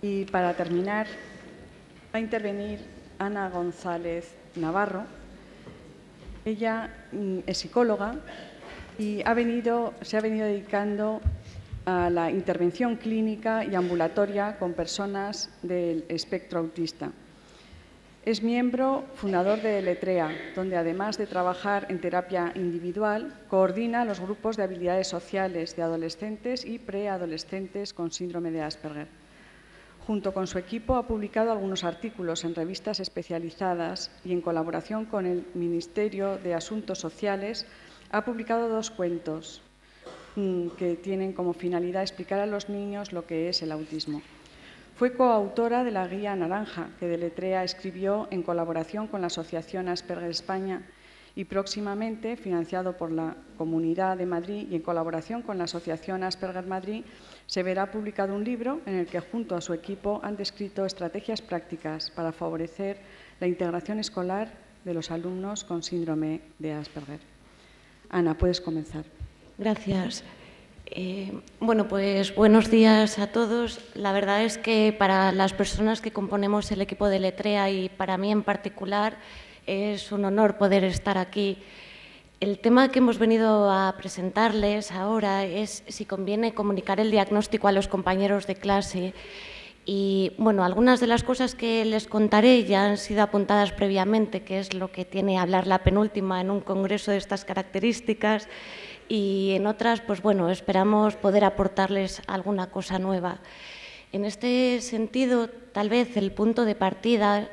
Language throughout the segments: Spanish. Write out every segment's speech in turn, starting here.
Y para terminar, va a intervenir Ana González Navarro. Ella es psicóloga y se ha venido dedicando a la intervención clínica y ambulatoria con personas del espectro autista. Es miembro fundador de Letrea, donde además de trabajar en terapia individual, coordina los grupos de habilidades sociales de adolescentes y preadolescentes con síndrome de Asperger. Junto con su equipo ha publicado algunos artículos en revistas especializadas y en colaboración con el Ministerio de Asuntos Sociales ha publicado 2 cuentos que tienen como finalidad explicar a los niños lo que es el autismo. Fue coautora de la Guía Naranja, que Deletrea escribió en colaboración con la Asociación Asperger España y próximamente, financiado por la Comunidad de Madrid y en colaboración con la Asociación Asperger Madrid, se verá publicado un libro en el que junto a su equipo han descrito estrategias prácticas para favorecer la integración escolar de los alumnos con síndrome de Asperger. Ana, puedes comenzar. Gracias. Bueno, pues buenos días a todos. La verdad es que para las personas que componemos el equipo de Letrea y para mí en particular es un honor poder estar aquí. El tema que hemos venido a presentarles ahora es si conviene comunicar el diagnóstico a los compañeros de clase. Y bueno, algunas de las cosas que les contaré ya han sido apuntadas previamente, que es lo que tiene hablar la penúltima en un congreso de estas características. Y en otras, pues bueno, esperamos poder aportarles alguna cosa nueva. En este sentido, tal vez el punto de partida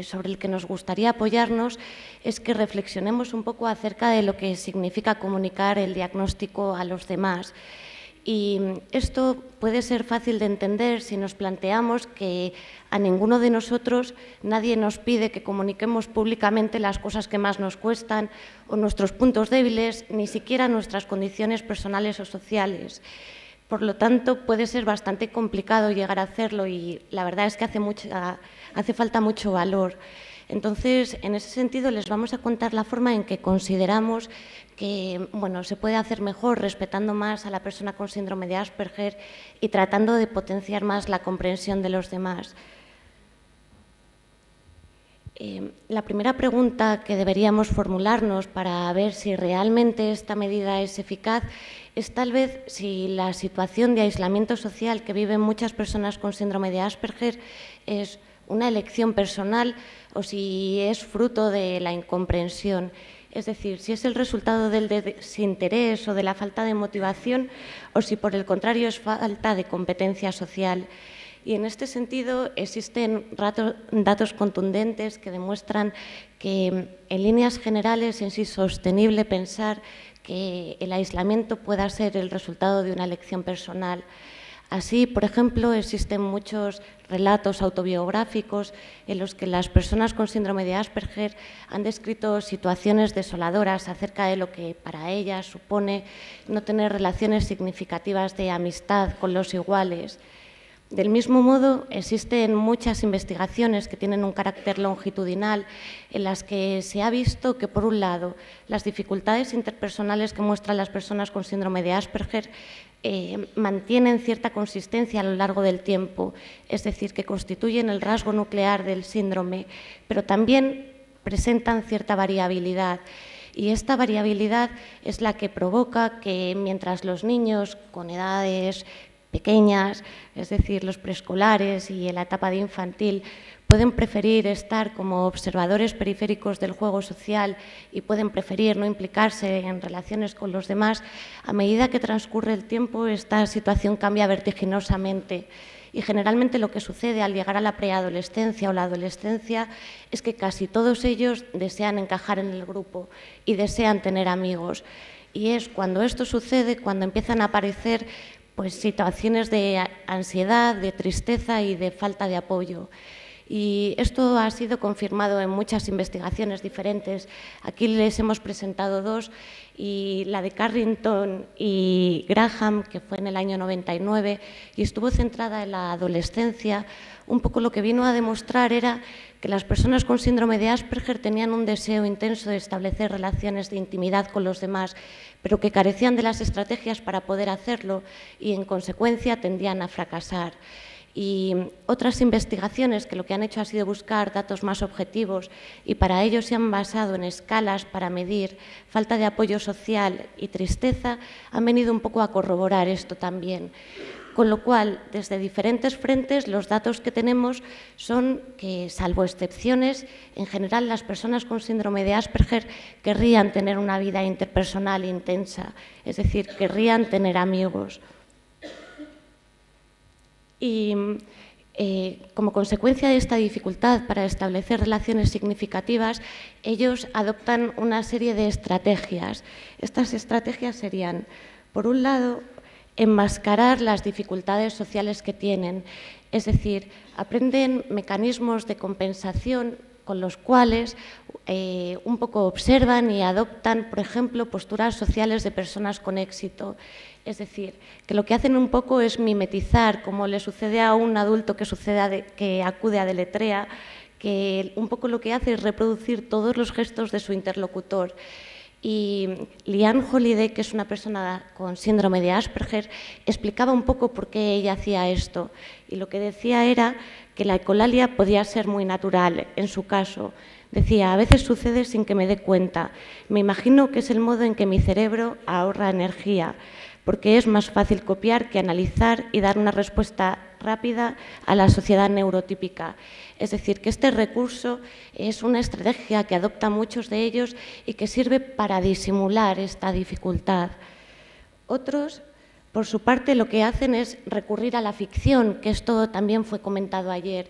sobre el que nos gustaría apoyarnos es que reflexionemos un poco acerca de lo que significa comunicar el diagnóstico a los demás. Y esto puede ser fácil de entender si nos planteamos que a ninguno de nosotros nadie nos pide que comuniquemos públicamente las cosas que más nos cuestan o nuestros puntos débiles, ni siquiera nuestras condiciones personales o sociales. Por lo tanto, puede ser bastante complicado llegar a hacerlo y la verdad es que hace falta mucho valor. Entonces, en ese sentido, les vamos a contar la forma en que consideramos que se puede hacer mejor respetando más a la persona con síndrome de Asperger y tratando de potenciar más la comprensión de los demás. La primera pregunta que deberíamos formularnos para ver si realmente esta medida es eficaz es tal vez si la situación de aislamiento social que viven muchas personas con síndrome de Asperger es una elección personal o si es fruto de la incomprensión. Es decir, si es el resultado del desinterés o de la falta de motivación o si por el contrario es falta de competencia social. Y en este sentido existen datos contundentes que demuestran que en líneas generales es insostenible pensar que el aislamiento pueda ser el resultado de una elección personal. Así, por ejemplo, existen muchos relatos autobiográficos en los que las personas con síndrome de Asperger han descrito situaciones desoladoras acerca de lo que para ellas supone no tener relaciones significativas de amistad con los iguales. Del mismo modo, existen muchas investigaciones que tienen un carácter longitudinal en las que se ha visto que, por un lado, las dificultades interpersonales que muestran las personas con síndrome de Asperger mantienen cierta consistencia a lo largo del tiempo, es decir, que constituyen el rasgo nuclear del síndrome, pero también presentan cierta variabilidad. Y esta variabilidad es la que provoca que mientras los niños con edades pequeñas, es decir, los preescolares y en la etapa de infantil, pueden preferir estar como observadores periféricos del juego social y pueden preferir no implicarse en relaciones con los demás, a medida que transcurre el tiempo esta situación cambia vertiginosamente. Y generalmente lo que sucede al llegar a la preadolescencia o la adolescencia es que casi todos ellos desean encajar en el grupo y desean tener amigos. Y es cuando esto sucede, cuando empiezan a aparecer situaciones de ansiedad, de tristeza y de falta de apoyo. Y esto ha sido confirmado en muchas investigaciones diferentes. Aquí les hemos presentado 2, y la de Carrington y Graham, que fue en el año 99, y estuvo centrada en la adolescencia. Un poco lo que vino a demostrar era que las personas con síndrome de Asperger tenían un deseo intenso de establecer relaciones de intimidad con los demás, pero que carecían de las estrategias para poder hacerlo y, en consecuencia, tendían a fracasar. Y otras investigaciones que lo que han hecho ha sido buscar datos más objetivos y para ello se han basado en escalas para medir falta de apoyo social y tristeza, han venido un poco a corroborar esto también. Con lo cual, desde diferentes frentes, los datos que tenemos son que, salvo excepciones, en general las personas con síndrome de Asperger querrían tener una vida interpersonal intensa, es decir, querrían tener amigos. Y como consecuencia de esta dificultad para establecer relaciones significativas, ellos adoptan una serie de estrategias. Estas estrategias serían, por un lado, enmascarar las dificultades sociales que tienen, es decir, aprenden mecanismos de compensación con los cuales un poco observan y adoptan, por ejemplo, posturas sociales de personas con éxito. Es decir, que lo que hacen un poco es mimetizar, como le sucede a un adulto que acude a Deletrea, que un poco lo que hace es reproducir todos los gestos de su interlocutor. Y Liane Holiday, que es una persona con síndrome de Asperger, explicaba un poco por qué ella hacía esto. Y lo que decía era que la ecolalia podía ser muy natural, en su caso. Decía, a veces sucede sin que me dé cuenta. Me imagino que es el modo en que mi cerebro ahorra energía, porque es más fácil copiar que analizar y dar una respuesta rápida a la sociedad neurotípica. Es decir, que este recurso es una estrategia que adoptan muchos de ellos y que sirve para disimular esta dificultad. Otros, por su parte, lo que hacen es recurrir a la ficción, que esto también fue comentado ayer,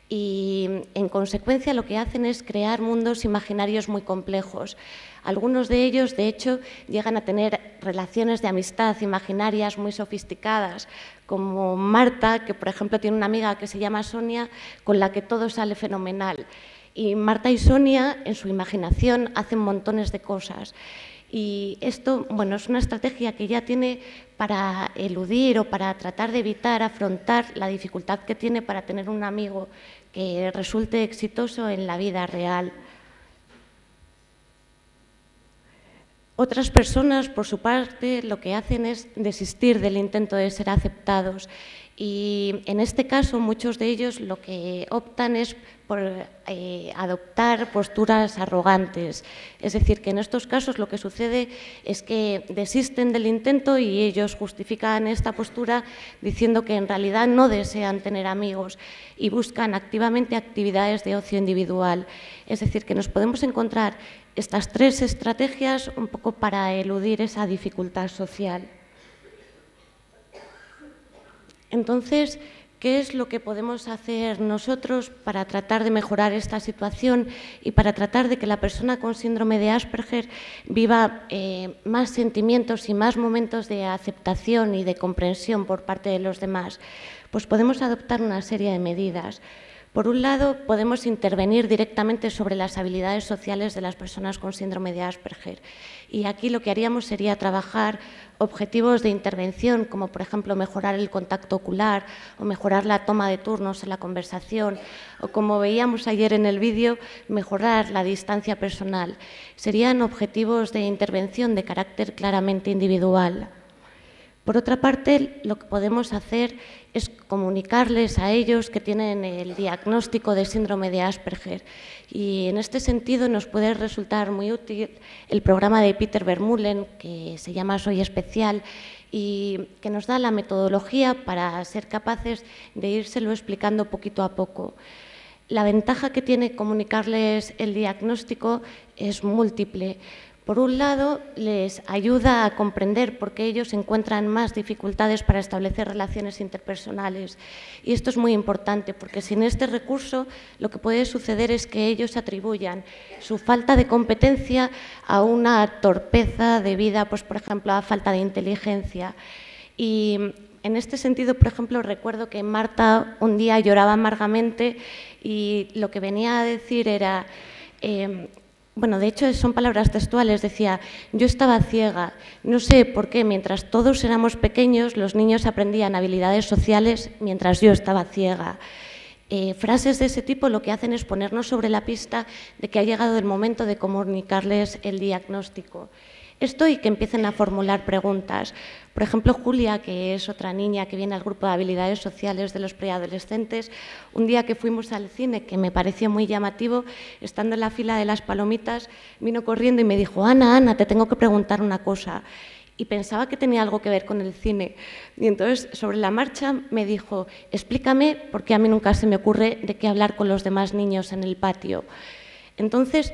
y en consecuencia lo que hacen es crear mundos imaginarios muy complejos. Algunos de ellos, de hecho, llegan a tener relaciones de amistad imaginarias muy sofisticadas, como Marta, que por ejemplo tiene una amiga que se llama Sonia, con la que todo sale fenomenal. Y Marta y Sonia, en su imaginación, hacen montones de cosas. Y esto, bueno, es una estrategia que ella tiene para eludir o para tratar de evitar afrontar la dificultad que tiene para tener un amigo que resulte exitoso en la vida real. Otras personas, por su parte, lo que hacen es desistir del intento de ser aceptados y, en este caso, muchos de ellos lo que optan es por adoptar posturas arrogantes. Es decir, que en estos casos lo que sucede es que desisten del intento y ellos justifican esta postura diciendo que en realidad no desean tener amigos y buscan activamente actividades de ocio individual. Es decir, que nos podemos encontrar estas tres estrategias un poco para eludir esa dificultad social. Entonces, ¿qué es lo que podemos hacer nosotros para tratar de mejorar esta situación y para tratar de que la persona con síndrome de Asperger viva más sentimientos y más momentos de aceptación y de comprensión por parte de los demás? Pues podemos adoptar una serie de medidas. Por un lado, podemos intervenir directamente sobre las habilidades sociales de las personas con síndrome de Asperger. Y aquí lo que haríamos sería trabajar objetivos de intervención, como por ejemplo mejorar el contacto ocular o mejorar la toma de turnos en la conversación, o como veíamos ayer en el vídeo, mejorar la distancia personal. Serían objetivos de intervención de carácter claramente individual. Por otra parte, lo que podemos hacer es comunicarles a ellos que tienen el diagnóstico de síndrome de Asperger. Y en este sentido nos puede resultar muy útil el programa de Peter Vermeulen, que se llama Soy Especial, y que nos da la metodología para ser capaces de írselo explicando poquito a poco. La ventaja que tiene comunicarles el diagnóstico es múltiple. Por un lado, les ayuda a comprender por qué ellos encuentran más dificultades para establecer relaciones interpersonales. Y esto es muy importante, porque sin este recurso lo que puede suceder es que ellos atribuyan su falta de competencia a una torpeza debida, pues, por ejemplo, a falta de inteligencia. Y en este sentido, por ejemplo, recuerdo que Marta un día lloraba amargamente y lo que venía a decir era... Bueno, de hecho son palabras textuales, decía, yo estaba ciega, no sé por qué mientras todos éramos pequeños los niños aprendían habilidades sociales mientras yo estaba ciega. Frases de ese tipo lo que hacen es ponernos sobre la pista de que ha llegado el momento de comunicarles el diagnóstico. Esto y que empiecen a formular preguntas. Por ejemplo, Julia, que es otra niña que viene al grupo de habilidades sociales de los preadolescentes, un día que fuimos al cine, que me pareció muy llamativo, estando en la fila de las palomitas, vino corriendo y me dijo: Ana, te tengo que preguntar una cosa. Y pensaba que tenía algo que ver con el cine. Y entonces, sobre la marcha, me dijo: explícame, porque a mí nunca se me ocurre de qué hablar con los demás niños en el patio. Entonces,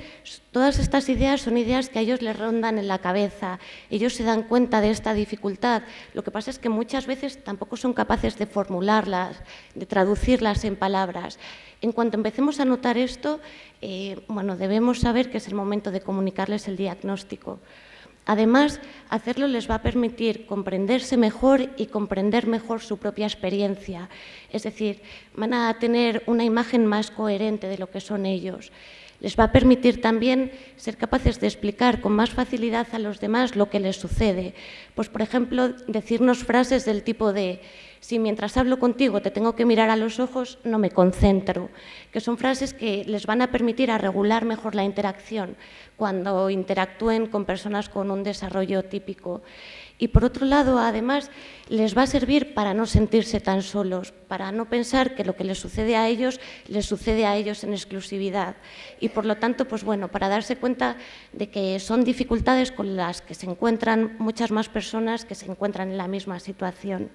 todas estas ideas son ideas que a ellos les rondan en la cabeza. Ellos se dan cuenta de esta dificultad. Lo que pasa es que muchas veces tampoco son capaces de formularlas, de traducirlas en palabras. En cuanto empecemos a notar esto, debemos saber que es el momento de comunicarles el diagnóstico. Además, hacerlo les va a permitir comprenderse mejor y comprender mejor su propia experiencia. Es decir, van a tener una imagen más coherente de lo que son ellos. Les va a permitir también ser capaces de explicar con más facilidad a los demás lo que les sucede. Pues, por ejemplo, decirnos frases del tipo de: si mientras hablo contigo te tengo que mirar a los ojos, no me concentro, que son frases que les van a permitir a regular mejor la interacción cuando interactúen con personas con un desarrollo típico. Y por otro lado, además, les va a servir para no sentirse tan solos, para no pensar que lo que les sucede a ellos en exclusividad. Y por lo tanto, para darse cuenta de que son dificultades con las que se encuentran muchas más personas que se encuentran en la misma situación.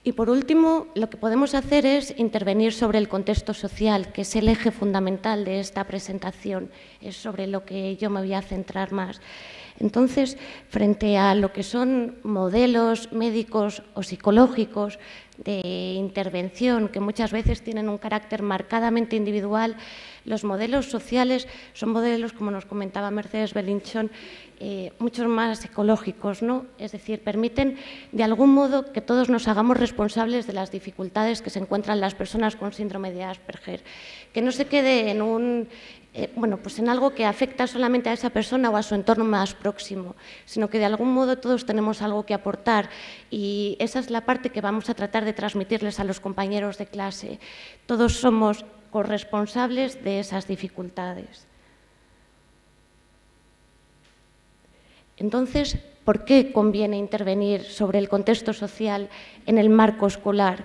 Y por último, lo que podemos hacer es intervenir sobre el contexto social, que es el eje fundamental de esta presentación, es sobre lo que yo me voy a centrar más. Entonces, frente a lo que son modelos médicos o psicológicos de intervención, que muchas veces tienen un carácter marcadamente individual, los modelos sociales son modelos, como nos comentaba Mercedes Belinchón, mucho más ecológicos, ¿no? Es decir, permiten de algún modo que todos nos hagamos responsables de las dificultades que se encuentran las personas con síndrome de Asperger, que no se quede en en algo que afecta solamente a esa persona o a su entorno más próximo, sino que de algún modo todos tenemos algo que aportar, y esa es la parte que vamos a tratar de transmitirles a los compañeros de clase. Todos somos corresponsables de esas dificultades. Entonces, ¿por qué conviene intervenir sobre el contexto social en el marco escolar?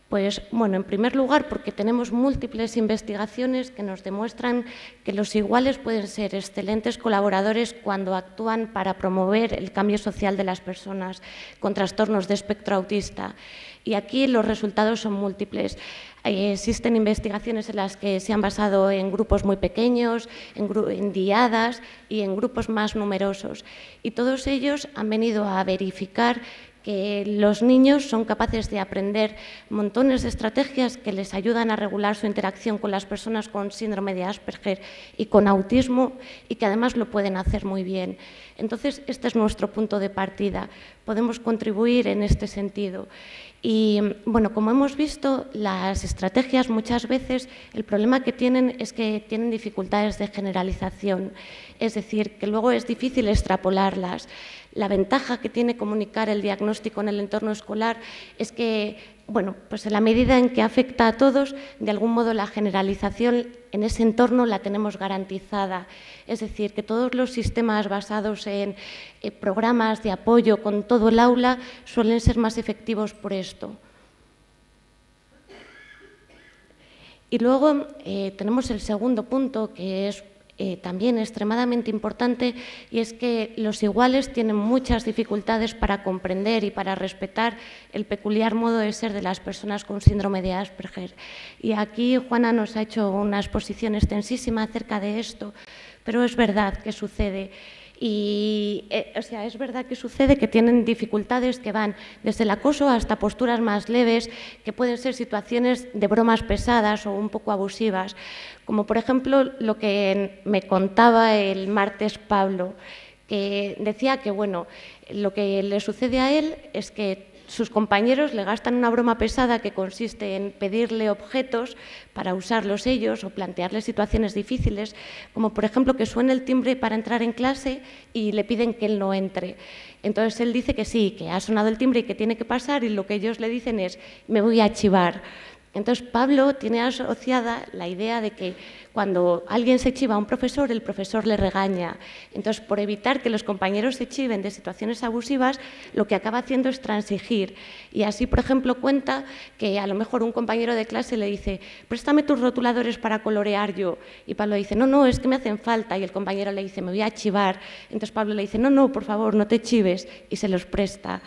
Pues, en primer lugar, porque tenemos múltiples investigaciones que nos demuestran que los iguales pueden ser excelentes colaboradores cuando actúan para promover el cambio social de las personas con trastornos de espectro autista. Y aquí los resultados son múltiples. Existen investigaciones en las que se han basado en grupos muy pequeños, en diadas y en grupos más numerosos. Y todos ellos han venido a verificar que los niños son capaces de aprender montones de estrategias que les ayudan a regular su interacción con las personas con síndrome de Asperger y con autismo, y que además lo pueden hacer muy bien. Entonces, este es nuestro punto de partida. Podemos contribuir en este sentido. Y, como hemos visto, las estrategias muchas veces, el problema que tienen es que tienen dificultades de generalización, es decir, que luego es difícil extrapolarlas. La ventaja que tiene comunicar el diagnóstico en el entorno escolar es que, en la medida en que afecta a todos, de algún modo la generalización en ese entorno la tenemos garantizada. Es decir, que todos los sistemas basados en programas de apoyo con todo el aula suelen ser más efectivos por esto. Y luego tenemos el segundo punto, que es también extremadamente importante, y es que los iguales tienen muchas dificultades para comprender y para respetar el peculiar modo de ser de las personas con síndrome de Asperger. Y aquí Juana nos ha hecho una exposición extensísima acerca de esto, pero es verdad que sucede. Y es verdad que sucede que tienen dificultades que van desde el acoso hasta posturas más leves, que pueden ser situaciones de bromas pesadas o un poco abusivas, como por ejemplo lo que me contaba el martes Pablo, que decía que lo que le sucede a él es que sus compañeros le gastan una broma pesada que consiste en pedirle objetos para usarlos ellos o plantearle situaciones difíciles, como por ejemplo que suene el timbre para entrar en clase y le piden que él no entre. Entonces él dice que sí, que ha sonado el timbre y que tiene que pasar, y lo que ellos le dicen es: me voy a chivar. Entonces, Pablo tiene asociada la idea de que cuando alguien se chiva a un profesor, el profesor le regaña. Entonces, por evitar que los compañeros se chiven de situaciones abusivas, lo que acaba haciendo es transigir. Y así, por ejemplo, cuenta que a lo mejor un compañero de clase le dice: préstame tus rotuladores para colorear yo. Y Pablo dice: no, es que me hacen falta. Y el compañero le dice: me voy a chivar. Entonces Pablo le dice: no, por favor, no te chives. Y se los presta.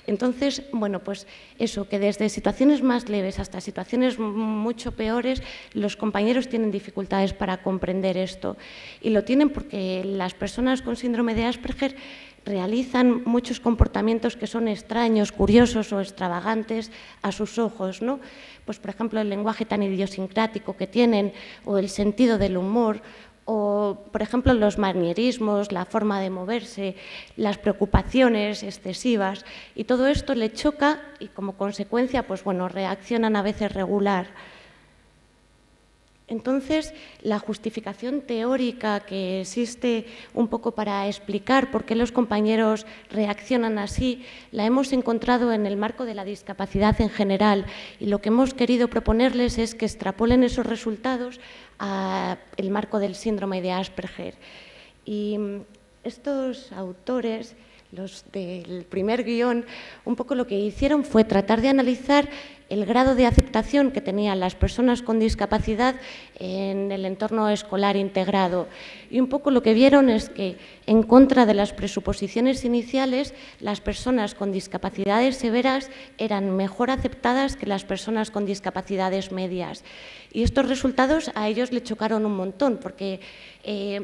Entonces, bueno, pues eso, que desde situaciones más leves hasta situaciones mucho peores, los compañeros tienen dificultades para comprender esto. Y lo tienen porque las personas con síndrome de Asperger realizan muchos comportamientos que son extraños, curiosos o extravagantes a sus ojos, ¿no? Pues, por ejemplo, el lenguaje tan idiosincrático que tienen, o el sentido del humor, o, por ejemplo, los manierismos, la forma de moverse, las preocupaciones excesivas, y todo esto le choca y, como consecuencia, pues bueno, reaccionan a veces regular. Entonces, la justificación teórica que existe un poco para explicar por qué los compañeros reaccionan así, la hemos encontrado en el marco de la discapacidad en general, y lo que hemos querido proponerles es que extrapolen esos resultados al marco del síndrome de Asperger. Y estos autores, los del primer guión, un poco lo que hicieron fue tratar de analizar el grado de aceptación que tenían las personas con discapacidad en el entorno escolar integrado. Y un poco lo que vieron es que, en contra de las presuposiciones iniciales, las personas con discapacidades severas eran mejor aceptadas que las personas con discapacidades medias. Y estos resultados a ellos les chocaron un montón, porque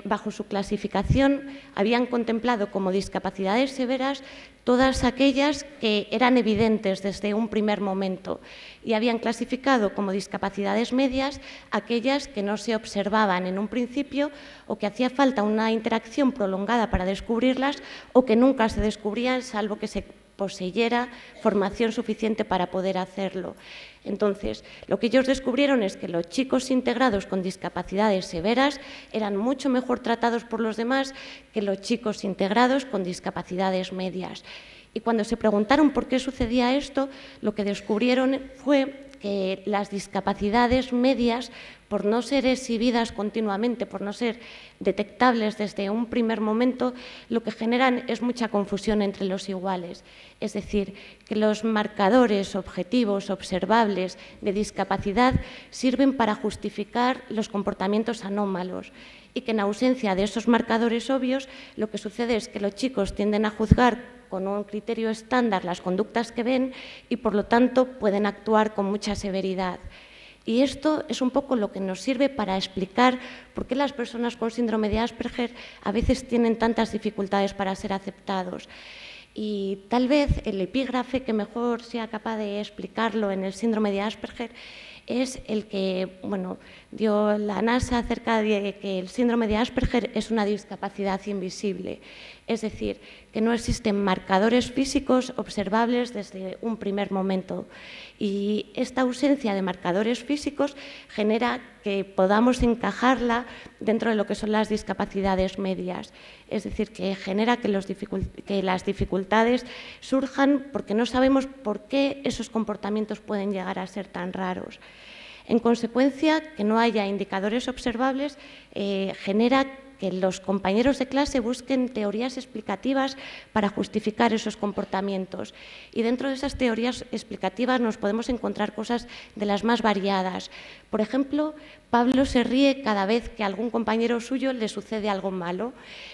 bajo su clasificación habían contemplado como discapacidades severas todas aquellas que eran evidentes desde un primer momento, y habían clasificado como discapacidades medias aquellas que no se observaban en un principio, o que hacía falta una interacción prolongada para descubrirlas, o que nunca se descubrían salvo que se poseyera formación suficiente para poder hacerlo. Entonces, lo que ellos descubrieron es que los chicos integrados con discapacidades severas eran mucho mejor tratados por los demás que los chicos integrados con discapacidades medias. Y cuando se preguntaron por qué sucedía esto, lo que descubrieron fue que las discapacidades medias, por no ser exhibidas continuamente, por no ser detectables desde un primer momento, lo que generan es mucha confusión entre los iguales. Es decir, que los marcadores objetivos, observables de discapacidad sirven para justificar los comportamientos anómalos, y que en ausencia de esos marcadores obvios, lo que sucede es que los chicos tienden a juzgar con un criterio estándar las conductas que ven, y por lo tanto pueden actuar con mucha severidad. Y esto es un poco lo que nos sirve para explicar por qué las personas con síndrome de Asperger a veces tienen tantas dificultades para ser aceptados. Y tal vez el epígrafe que mejor sea capaz de explicarlo en el síndrome de Asperger es el que dio la NASA acerca de que el síndrome de Asperger es una discapacidad invisible. Es decir, que no existen marcadores físicos observables desde un primer momento. Y esta ausencia de marcadores físicos genera que podamos encajarla dentro de lo que son las discapacidades medias. Es decir, que genera que las dificultades surjan porque no sabemos por qué esos comportamientos pueden llegar a ser tan raros. En consecuencia, que no haya indicadores observables genera que los compañeros de clase busquen teorías explicativas para justificar esos comportamientos. Y dentro de esas teorías explicativas nos podemos encontrar cosas de las más variadas. Por ejemplo, Pablo se ríe cada vez que a algún compañero suyo le sucede algo malo,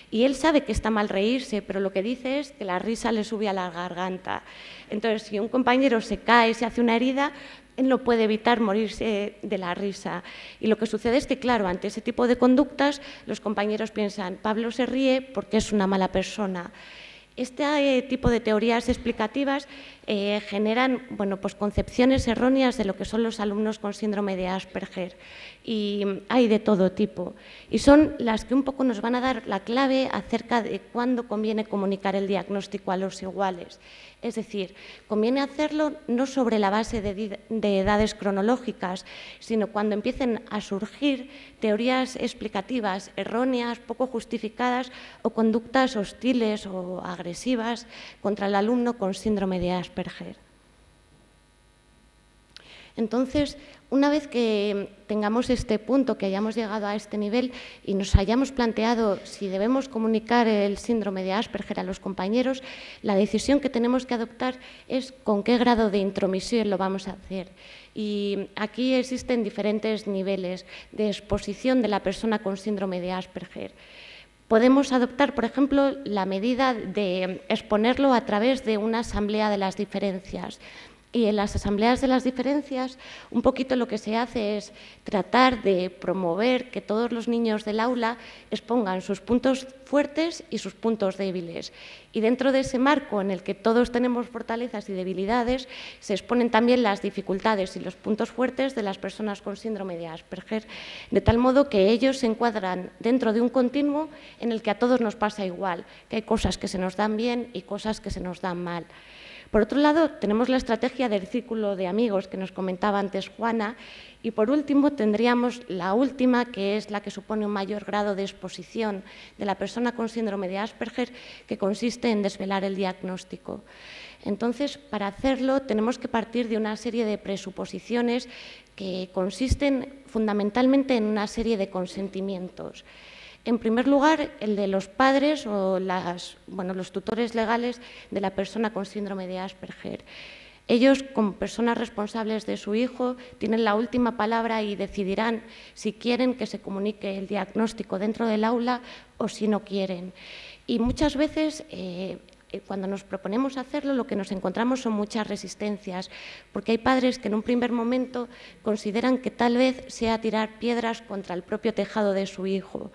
y él sabe que está mal reírse, pero lo que dice es que la risa le sube a la garganta. Entonces, si un compañero se cae, se hace una herida, él no puede evitar morirse de la risa. Y lo que sucede es que, claro, ante ese tipo de conductas, los compañeros piensan: Pablo se ríe porque es una mala persona. Este tipo de teorías explicativas generan pues concepciones erróneas de lo que son los alumnos con síndrome de Asperger, y hay de todo tipo, y son las que un poco nos van a dar la clave acerca de cuándo conviene comunicar el diagnóstico a los iguales. Es decir, conviene hacerlo no sobre la base de edades cronológicas, sino cuando empiecen a surgir teorías explicativas erróneas, poco justificadas, o conductas hostiles o agresivas contra el alumno con síndrome de Asperger. Entonces, una vez que tengamos este punto, que hayamos llegado a este nivel y nos hayamos planteado si debemos comunicar el síndrome de Asperger a los compañeros, la decisión que tenemos que adoptar es con qué grado de intromisión lo vamos a hacer. Y aquí existen diferentes niveles de exposición de la persona con síndrome de Asperger. Podemos adoptar, por ejemplo, la medida de exponerlo a través de una asamblea de las diferencias. Y en las asambleas de las diferencias, un poquito lo que se hace es tratar de promover que todos los niños del aula expongan sus puntos fuertes y sus puntos débiles. Y dentro de ese marco en el que todos tenemos fortalezas y debilidades, se exponen también las dificultades y los puntos fuertes de las personas con síndrome de Asperger, de tal modo que ellos se encuadran dentro de un continuo en el que a todos nos pasa igual, que hay cosas que se nos dan bien y cosas que se nos dan mal. Por otro lado, tenemos la estrategia del círculo de amigos que nos comentaba antes Juana, y por último tendríamos la última, que es la que supone un mayor grado de exposición de la persona con síndrome de Asperger, que consiste en desvelar el diagnóstico. Entonces, para hacerlo tenemos que partir de una serie de presuposiciones que consisten fundamentalmente en una serie de consentimientos. En primer lugar, el de los padres o los tutores legales de la persona con síndrome de Asperger. Ellos, como personas responsables de su hijo, tienen la última palabra y decidirán si quieren que se comunique el diagnóstico dentro del aula o si no quieren. Y muchas veces, cuando nos proponemos hacerlo, lo que nos encontramos son muchas resistencias, porque hay padres que en un primer momento consideran que tal vez sea tirar piedras contra el propio tejado de su hijo.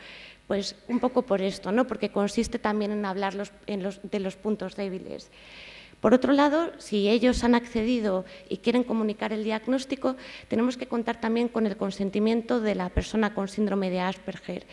Pues un poco por esto, ¿no? Porque consiste también en hablar de los puntos débiles. Por otro lado, si ellos han accedido y quieren comunicar el diagnóstico, tenemos que contar también con el consentimiento de la persona con síndrome de Asperger.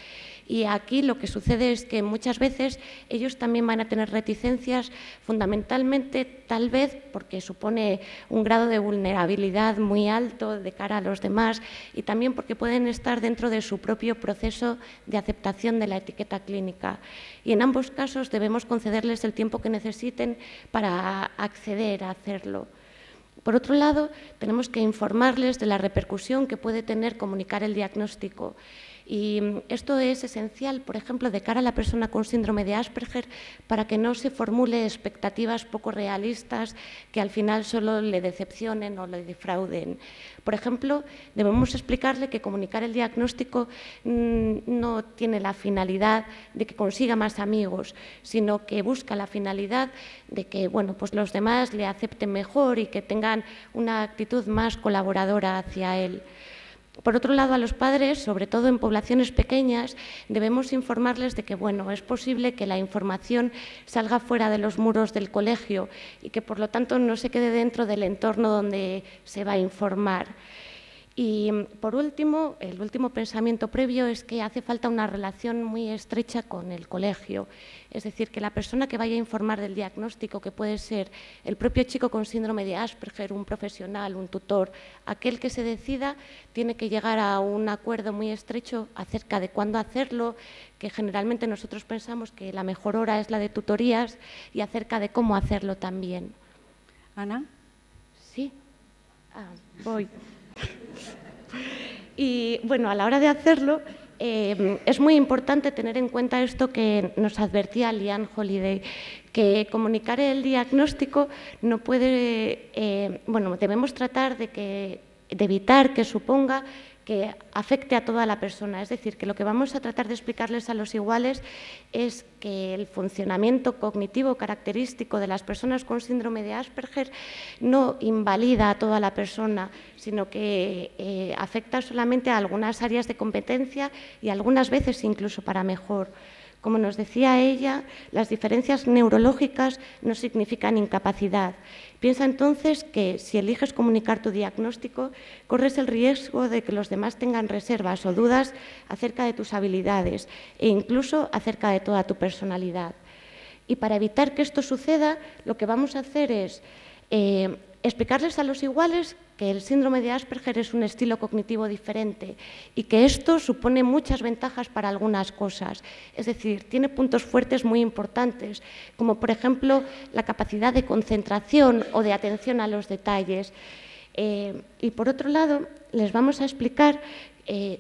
Y aquí lo que sucede es que muchas veces ellos también van a tener reticencias, fundamentalmente tal vez porque supone un grado de vulnerabilidad muy alto de cara a los demás y también porque pueden estar dentro de su propio proceso de aceptación de la etiqueta clínica. Y en ambos casos debemos concederles el tiempo que necesiten para acceder a hacerlo. Por otro lado, tenemos que informarles de la repercusión que puede tener comunicar el diagnóstico. Y esto es esencial, por ejemplo, de cara a la persona con síndrome de Asperger, para que no se formule expectativas poco realistas que al final solo le decepcionen o le defrauden. Por ejemplo, debemos explicarle que comunicar el diagnóstico no tiene la finalidad de que consiga más amigos, sino que busca la finalidad de que pues los demás le acepten mejor y que tengan una actitud más colaboradora hacia él. Por otro lado, a los padres, sobre todo en poblaciones pequeñas, debemos informarles de que es posible que la información salga fuera de los muros del colegio y que, por lo tanto, no se quede dentro del entorno donde se va a informar. Y, por último, el último pensamiento previo es que hace falta una relación muy estrecha con el colegio. Es decir, que la persona que vaya a informar del diagnóstico, que puede ser el propio chico con síndrome de Asperger, un profesional, un tutor, aquel que se decida, tiene que llegar a un acuerdo muy estrecho acerca de cuándo hacerlo, que generalmente nosotros pensamos que la mejor hora es la de tutorías, y acerca de cómo hacerlo también. ¿Ana? Sí. Voy. Y a la hora de hacerlo, es muy importante tener en cuenta esto que nos advertía Liane Holiday, que comunicar el diagnóstico no puede, debemos tratar de evitar que suponga que afecte a toda la persona. Es decir, que lo que vamos a tratar de explicarles a los iguales es que el funcionamiento cognitivo característico de las personas con síndrome de Asperger no invalida a toda la persona, sino que afecta solamente a algunas áreas de competencia y algunas veces incluso para mejor. Como nos decía ella, las diferencias neurológicas no significan incapacidad. Piensa entonces que si eliges comunicar tu diagnóstico, corres el riesgo de que los demás tengan reservas o dudas acerca de tus habilidades e incluso acerca de toda tu personalidad. Y para evitar que esto suceda, lo que vamos a hacer es explicarles a los iguales que el síndrome de Asperger es un estilo cognitivo diferente y que esto supone muchas ventajas para algunas cosas. Es decir, tiene puntos fuertes muy importantes, como por ejemplo la capacidad de concentración o de atención a los detalles. Y por otro lado, les vamos a explicar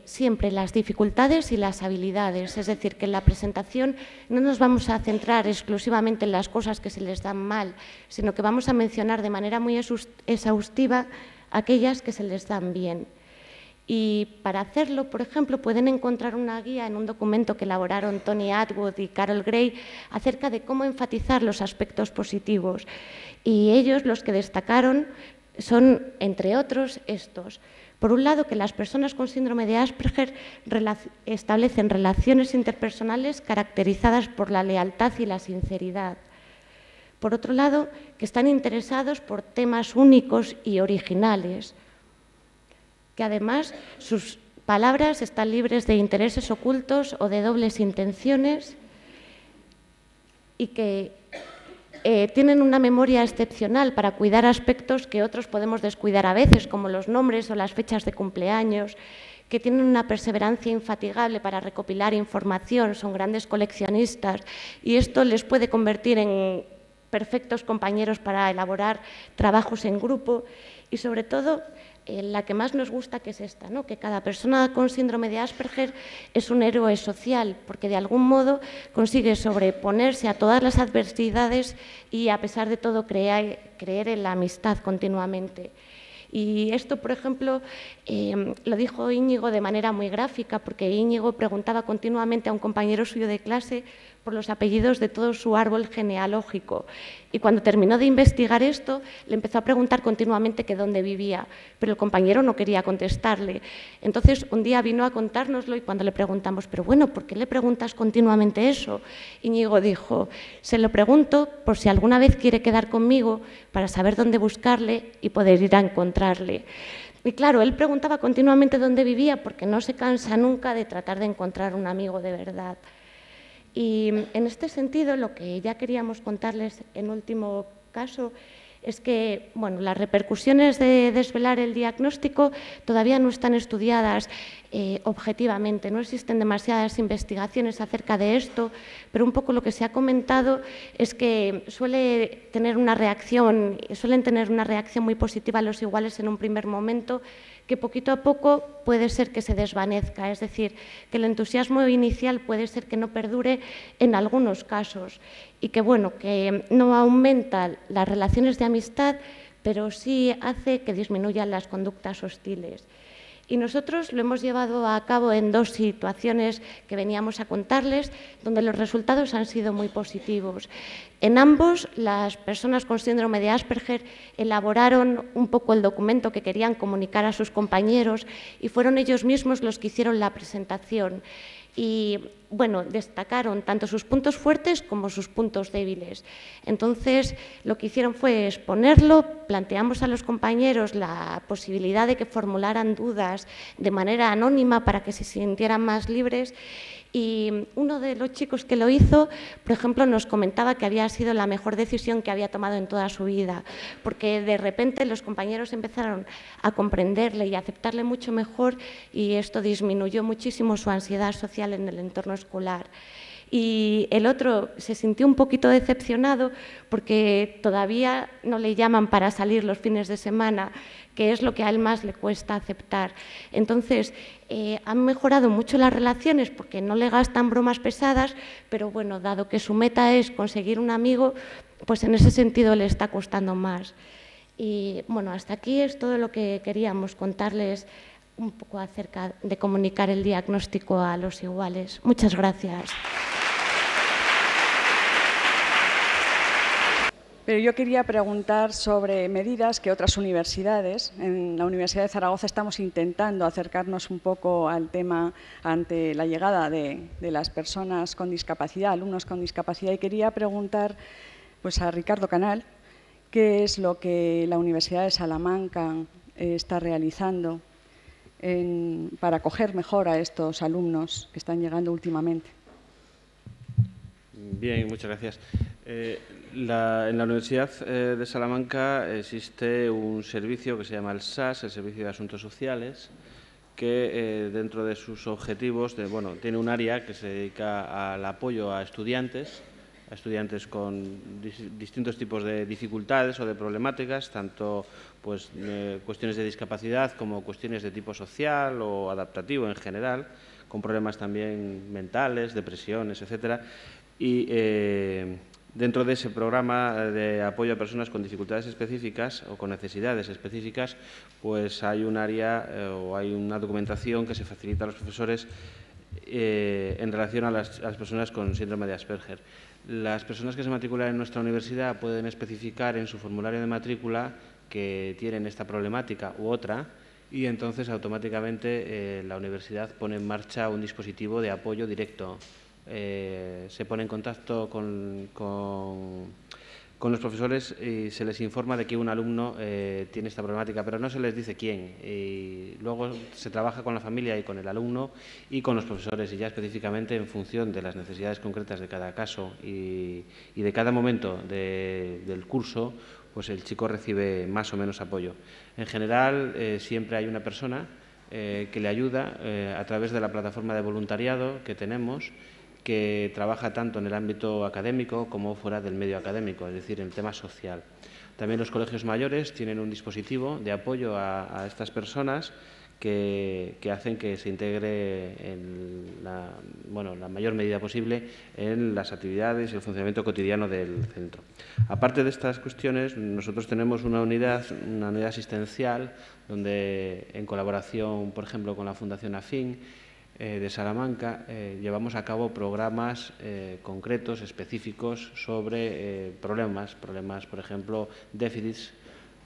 siempre las dificultades y las habilidades, es decir, que en la presentación no nos vamos a centrar exclusivamente en las cosas que se les dan mal, sino que vamos a mencionar de manera muy exhaustiva aquellas que se les dan bien. Y para hacerlo, por ejemplo, pueden encontrar una guía en un documento que elaboraron Tony Atwood y Carol Gray acerca de cómo enfatizar los aspectos positivos. Y ellos, los que destacaron, son, entre otros, estos. Por un lado, que las personas con síndrome de Asperger establecen relaciones interpersonales caracterizadas por la lealtad y la sinceridad. Por otro lado, que están interesados por temas únicos y originales, que además sus palabras están libres de intereses ocultos o de dobles intenciones y que tienen una memoria excepcional para cuidar aspectos que otros podemos descuidar a veces, como los nombres o las fechas de cumpleaños, que tienen una perseverancia infatigable para recopilar información, son grandes coleccionistas y esto les puede convertir en perfectos compañeros para elaborar trabajos en grupo y, sobre todo, la que más nos gusta, que es esta, ¿no? Que cada persona con síndrome de Asperger es un héroe social, porque de algún modo consigue sobreponerse a todas las adversidades y, a pesar de todo, creer en la amistad continuamente. Y esto, por ejemplo, lo dijo Íñigo de manera muy gráfica, porque Íñigo preguntaba continuamente a un compañero suyo de clase por los apellidos de todo su árbol genealógico. Y cuando terminó de investigar esto, le empezó a preguntar continuamente que dónde vivía, pero el compañero no quería contestarle. Entonces, un día vino a contárnoslo y cuando le preguntamos, pero bueno, ¿por qué le preguntas continuamente eso? Íñigo dijo, se lo pregunto por si alguna vez quiere quedar conmigo para saber dónde buscarle y poder ir a encontrarle. Y claro, él preguntaba continuamente dónde vivía porque no se cansa nunca de tratar de encontrar un amigo de verdad. Y en este sentido, lo que ya queríamos contarles en último caso es que las repercusiones de desvelar el diagnóstico todavía no están estudiadas objetivamente, no existen demasiadas investigaciones acerca de esto, pero un poco lo que se ha comentado es que suelen tener una reacción muy positiva a los iguales en un primer momento, que poquito a poco puede ser que se desvanezca, es decir, que el entusiasmo inicial puede ser que no perdure en algunos casos y que no aumenta las relaciones de amistad, pero sí hace que disminuyan las conductas hostiles. Y nosotros lo hemos llevado a cabo en 2 situaciones que veníamos a contarles, donde los resultados han sido muy positivos. En ambos, las personas con síndrome de Asperger elaboraron un poco el documento que querían comunicar a sus compañeros y fueron ellos mismos los que hicieron la presentación. Y destacaron tanto sus puntos fuertes como sus puntos débiles. Entonces, lo que hicieron fue exponerlo, planteamos a los compañeros la posibilidad de que formularan dudas de manera anónima para que se sintieran más libres. Y uno de los chicos que lo hizo, por ejemplo, nos comentaba que había sido la mejor decisión que había tomado en toda su vida, porque de repente los compañeros empezaron a comprenderle y a aceptarle mucho mejor y esto disminuyó muchísimo su ansiedad social en el entorno escolar. Y el otro se sintió un poquito decepcionado porque todavía no le llaman para salir los fines de semana, que es lo que a él más le cuesta aceptar. Entonces, han mejorado mucho las relaciones porque no le gastan bromas pesadas, pero dado que su meta es conseguir un amigo, pues en ese sentido le está costando más. Y hasta aquí es todo lo que queríamos contarles un poco acerca de comunicar el diagnóstico a los iguales. Muchas gracias. Pero yo quería preguntar sobre medidas que otras universidades, en la Universidad de Zaragoza estamos intentando acercarnos un poco al tema ante la llegada de las personas con discapacidad, alumnos con discapacidad, y quería preguntar a Ricardo Canal qué es lo que la Universidad de Salamanca está realizando para acoger mejor a estos alumnos que están llegando últimamente. Bien, muchas gracias. En la Universidad de Salamanca existe un servicio que se llama el SAS, el Servicio de Asuntos Sociales, que dentro de sus objetivos tiene un área que se dedica al apoyo a estudiantes a estudiantes con distintos tipos de dificultades o de problemáticas, tanto pues, cuestiones de discapacidad como cuestiones de tipo social o adaptativo en general, con problemas también mentales, depresiones, etcétera. Y dentro de ese programa de apoyo a personas con dificultades específicas o con necesidades específicas, pues hay un área o hay una documentación que se facilita a los profesores en relación a las personas con síndrome de Asperger. Las personas que se matriculan en nuestra universidad pueden especificar en su formulario de matrícula que tienen esta problemática u otra, y entonces automáticamente la universidad pone en marcha un dispositivo de apoyo directo. Se pone en contacto con los profesores y se les informa de que un alumno tiene esta problemática, pero no se les dice quién. Y luego se trabaja con la familia y con el alumno y con los profesores, y ya específicamente en función de las necesidades concretas de cada caso y de cada momento del curso, pues el chico recibe más o menos apoyo. En general, siempre hay una persona que le ayuda a través de la plataforma de voluntariado que tenemos, que trabaja tanto en el ámbito académico como fuera del medio académico, es decir, en el tema social. También los colegios mayores tienen un dispositivo de apoyo a estas personas que hacen que se integre en la mayor medida posible en las actividades y el funcionamiento cotidiano del centro. Aparte de estas cuestiones, nosotros tenemos una unidad asistencial donde, en colaboración, por ejemplo, con la Fundación AFIN, de Salamanca, llevamos a cabo programas concretos, específicos, sobre problemas, por ejemplo, déficits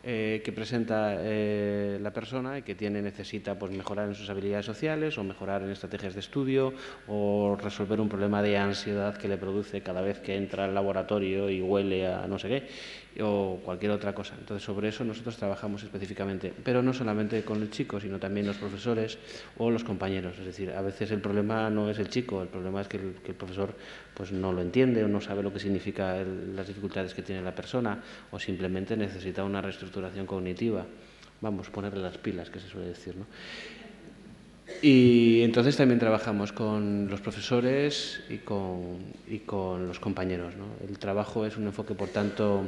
que presenta la persona y que necesita pues, mejorar en sus habilidades sociales o mejorar en estrategias de estudio o resolver un problema de ansiedad que le produce cada vez que entra al laboratorio y huele a no sé qué, o cualquier otra cosa. Entonces, sobre eso nosotros trabajamos específicamente, pero no solamente con el chico, sino también los profesores o los compañeros. Es decir, a veces el problema no es el chico, el problema es que el profesor pues, no lo entiende o no sabe lo que significa las dificultades que tiene la persona, o simplemente necesita una reestructuración cognitiva. Vamos, ponerle las pilas, que se suele decir, ¿no? Y entonces también trabajamos con los profesores y con los compañeros, ¿no? El trabajo es un enfoque, por tanto,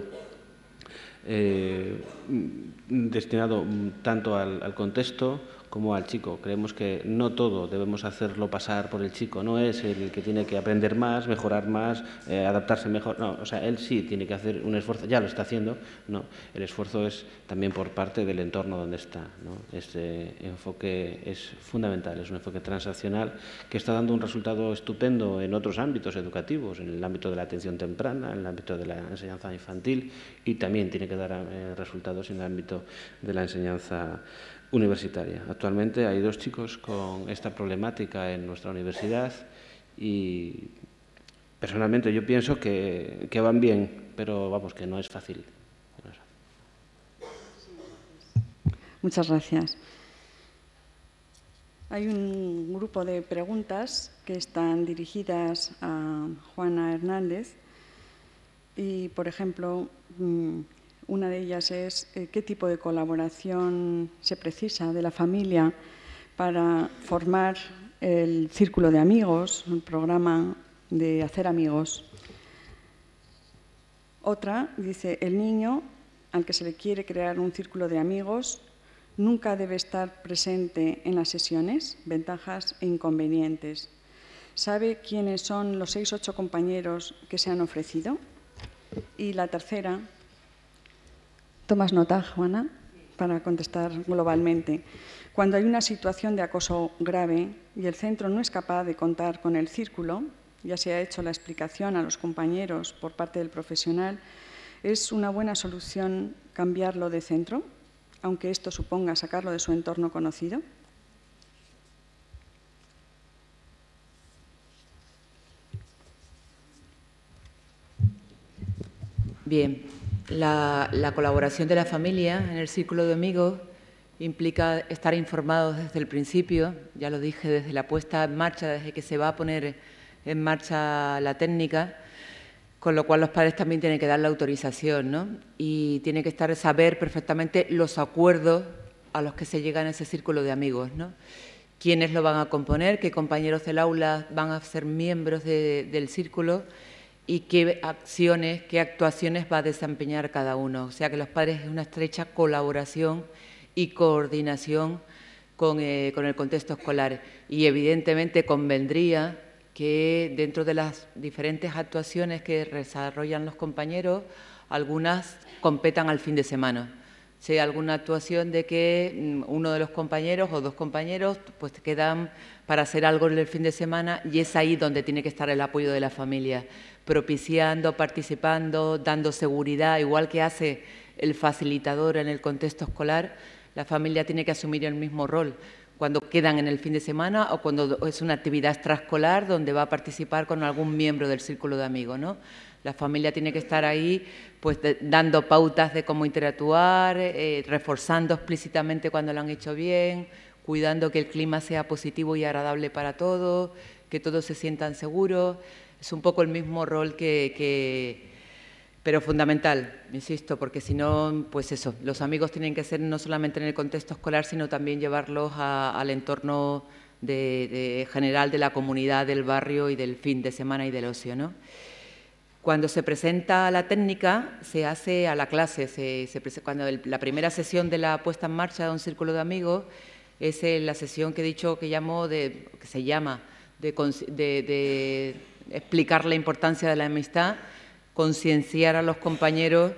destinado tanto al contexto como al chico. Creemos que no todo debemos hacerlo pasar por el chico, no es el que tiene que aprender más, mejorar más, adaptarse mejor, no, o sea, él sí tiene que hacer un esfuerzo, ya lo está haciendo, no, el esfuerzo es también por parte del entorno donde está, ¿no? Este enfoque es fundamental, es un enfoque transaccional que está dando un resultado estupendo en otros ámbitos educativos, en el ámbito de la atención temprana, en el ámbito de la enseñanza infantil, y también tiene que dar resultados en el ámbito de la enseñanza universitaria. Actualmente hay 2 chicos con esta problemática en nuestra universidad y personalmente yo pienso que van bien, pero vamos, que no es fácil. Muchas gracias. Hay un grupo de preguntas que están dirigidas a Juana Hernández y, por ejemplo, una de ellas es qué tipo de colaboración se precisa de la familia para formar el círculo de amigos, el programa de hacer amigos. Otra dice, el niño al que se le quiere crear un círculo de amigos nunca debe estar presente en las sesiones, ventajas e inconvenientes. ¿Sabe quiénes son los 6 o 8 compañeros que se han ofrecido? Y la tercera, tomas nota, Juana, para contestar globalmente. Cuando hay una situación de acoso grave y el centro no es capaz de contar con el círculo, ya se ha hecho la explicación a los compañeros por parte del profesional, ¿es una buena solución cambiarlo de centro, aunque esto suponga sacarlo de su entorno conocido? Bien, la colaboración de la familia en el círculo de amigos implica estar informados desde el principio, ya lo dije, desde la puesta en marcha, desde que se va a poner en marcha la técnica, con lo cual los padres también tienen que dar la autorización, ¿no? Y tienen que saber perfectamente los acuerdos a los que se llega en ese círculo de amigos, ¿no? Quiénes lo van a componer, qué compañeros del aula van a ser miembros del círculo y qué acciones, qué actuaciones va a desempeñar cada uno. O sea que los padres es una estrecha colaboración y coordinación con el contexto escolar. Y evidentemente convendría que dentro de las diferentes actuaciones que desarrollan los compañeros, algunas competan al fin de semana. Sea alguna actuación de que uno de los compañeros o dos compañeros pues quedan para hacer algo en el fin de semana, y es ahí donde tiene que estar el apoyo de la familia, propiciando, participando, dando seguridad, igual que hace el facilitador en el contexto escolar. La familia tiene que asumir el mismo rol cuando quedan en el fin de semana o cuando es una actividad extraescolar donde va a participar con algún miembro del círculo de amigos, ¿no? La familia tiene que estar ahí pues dando pautas de cómo interactuar, reforzando explícitamente cuando lo han hecho bien, cuidando que el clima sea positivo y agradable para todos, que todos se sientan seguros. Es un poco el mismo rol pero fundamental, insisto, porque si no, pues eso, los amigos tienen que ser no solamente en el contexto escolar, sino también llevarlos al entorno general de la comunidad, del barrio y del fin de semana y del ocio, ¿no? Cuando se presenta la técnica, se hace a la clase. Cuando la primera sesión de la puesta en marcha de un círculo de amigos es la sesión que he dicho que se llama de explicar la importancia de la amistad, concienciar a los compañeros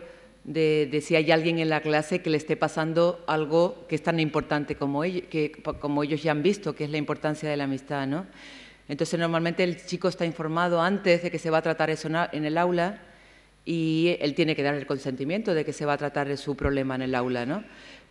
de si hay alguien en la clase que le esté pasando algo que es tan importante como ellos ya han visto, que es la importancia de la amistad, ¿no? Entonces, normalmente el chico está informado antes de que se va a tratar eso en el aula, y él tiene que dar el consentimiento de que se va a tratar de su problema en el aula, ¿no?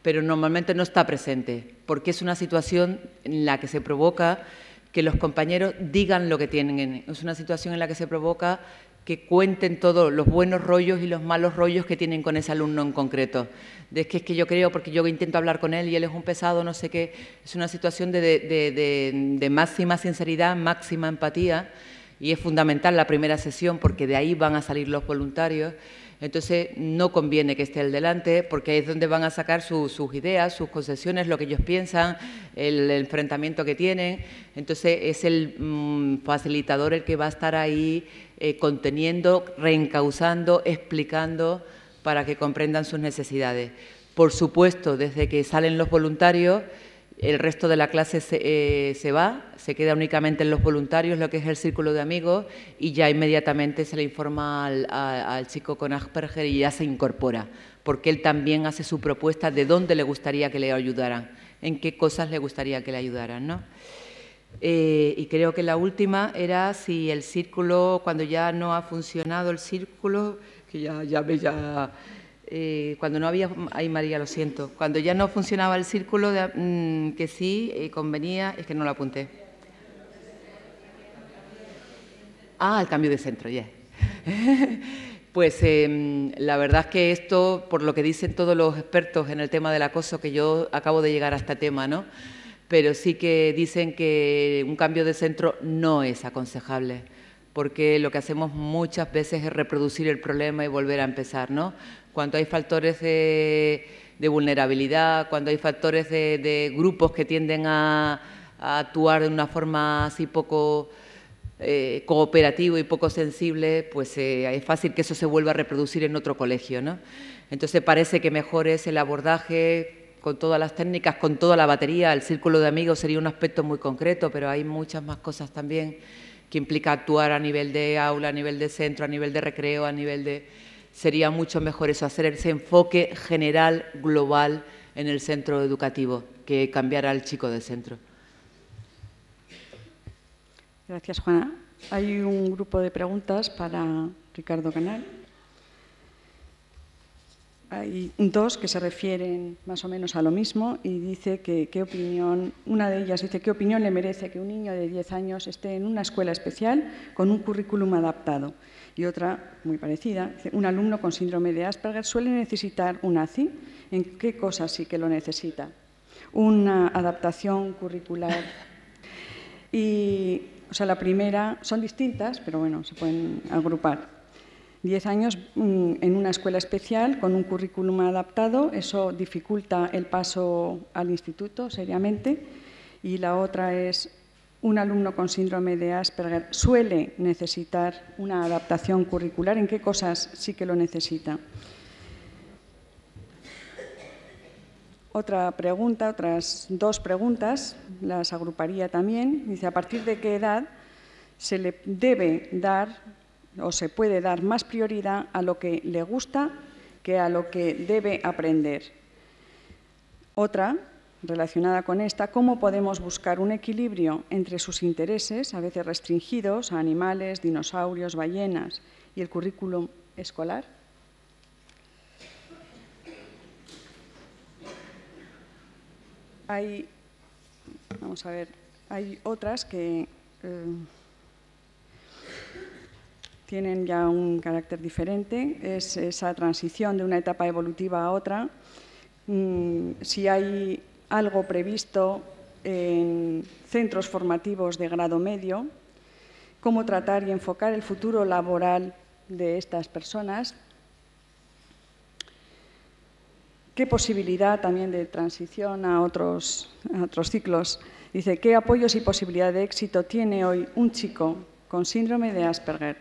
Pero normalmente no está presente, porque es una situación en la que se provoca que los compañeros digan lo que tienen. Es una situación en la que se provoca que cuenten todos los buenos rollos y los malos rollos que tienen con ese alumno en concreto. Es que yo creo, porque yo intento hablar con él y él es un pesado, no sé qué. Es una situación de máxima sinceridad, máxima empatía, y es fundamental la primera sesión porque de ahí van a salir los voluntarios. Entonces, no conviene que esté el delante, porque ahí es donde van a sacar sus ideas, sus concesiones, lo que ellos piensan, el enfrentamiento que tienen. Entonces, es el facilitador el que va a estar ahí conteniendo, reencauzando, explicando para que comprendan sus necesidades. Por supuesto, desde que salen los voluntarios, el resto de la clase se va, se queda únicamente en los voluntarios, lo que es el círculo de amigos, y ya inmediatamente se le informa al chico con Asperger y ya se incorpora, porque él también hace su propuesta de dónde le gustaría que le ayudaran, en qué cosas le gustaría que le ayudaran, ¿no? Y creo que la última era si el círculo, cuando ya no ha funcionado el círculo, que cuando no había... Ay, María, lo siento. Cuando ya no funcionaba el círculo, que sí convenía... Es que no lo apunté. El cambio de centro, ya. Pues la verdad es que esto, por lo que dicen todos los expertos en el tema del acoso, que yo acabo de llegar a este tema, ¿no? Pero sí que dicen que un cambio de centro no es aconsejable, porque lo que hacemos muchas veces es reproducir el problema y volver a empezar, ¿no? Cuando hay factores de vulnerabilidad, cuando hay factores de grupos que tienden a actuar de una forma así poco cooperativo y poco sensible, pues es fácil que eso se vuelva a reproducir en otro colegio, ¿no? Entonces parece que mejor es el abordaje con todas las técnicas, con toda la batería. El círculo de amigos sería un aspecto muy concreto, pero hay muchas más cosas también que implica actuar a nivel de aula, a nivel de centro, a nivel de recreo, a nivel de... Sería mucho mejor eso, hacer ese enfoque general, global, en el centro educativo, que cambiar al chico de centro. Gracias, Juana. Hay un grupo de preguntas para Ricardo Canal. Hay dos que se refieren más o menos a lo mismo y dice que qué opinión, una de ellas dice qué opinión le merece que un niño de 10 años esté en una escuela especial con un currículum adaptado. Y otra, muy parecida, dice, un alumno con síndrome de Asperger suele necesitar un ACI. ¿En qué cosas sí que lo necesita? Una adaptación curricular. Y, o sea, la primera, son distintas, pero bueno, se pueden agrupar. 10 años en una escuela especial con un currículum adaptado, eso dificulta el paso al instituto seriamente. Y la otra es un alumno con síndrome de Asperger suele necesitar una adaptación curricular? ¿En qué cosas sí que lo necesita? Otra pregunta, otras dos preguntas, las agruparía también. Dice, ¿a partir de qué edad se le debe dar o se puede dar más prioridad a lo que le gusta que a lo que debe aprender? Otra, relacionada con esta, ¿cómo podemos buscar un equilibrio entre sus intereses, a veces restringidos, a animales, dinosaurios, ballenas, y el currículum escolar? Vamos a ver, hay otras que tienen ya un carácter diferente, es esa transición de una etapa evolutiva a otra. Si hay algo previsto en centros formativos de grado medio, cómo tratar y enfocar el futuro laboral de estas personas. ¿Qué posibilidad también de transición a otros ciclos? Dice, ¿qué apoyos y posibilidad de éxito tiene hoy un chico con síndrome de Asperger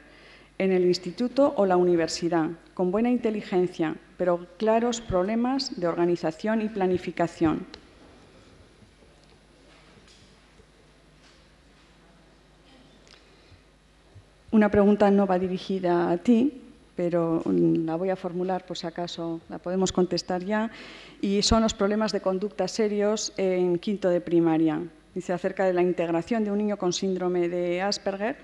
en el instituto o la universidad, con buena inteligencia, pero claros problemas de organización y planificación? Una pregunta no va dirigida a ti, pero la voy a formular por si acaso la podemos contestar ya, y son los problemas de conducta serios en quinto de primaria. Dice acerca de la integración de un niño con síndrome de Asperger,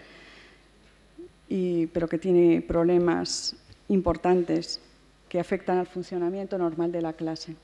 pero que tiene problemas importantes que afectan al funcionamiento normal de la clase.